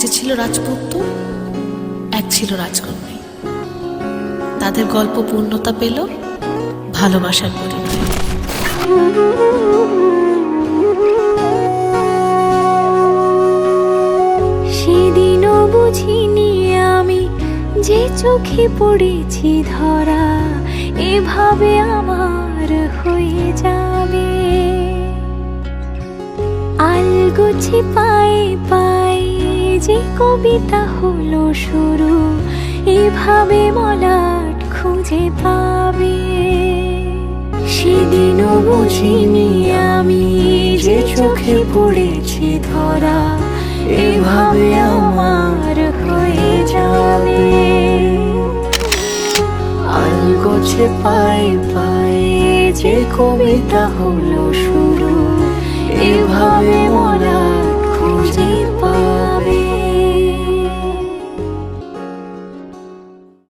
যে ছিল রাজপুত্র, এক ছিল রাজকন্যা। তাদের গল্প পূর্ণতা পেল ভালোবাসার পরিণয়ে। সেদিনও বুঝিনি আমি যে চোখে পড়েছি ধরা, এভাবে আমার হয়ে যাবে। আলগোছে পায়ে পায়ে যে কবিতা হলো শুরু, এভাবে মলাট খুঁজে পাবে। সেদিনও বুঝিনি আমি যে চোখে পড়েছি ধরা, এভাবে আমার হয়ে যাবে। আলগোছে পায়ে পায়ে যে কবিতা হলো শুরু, এভাবে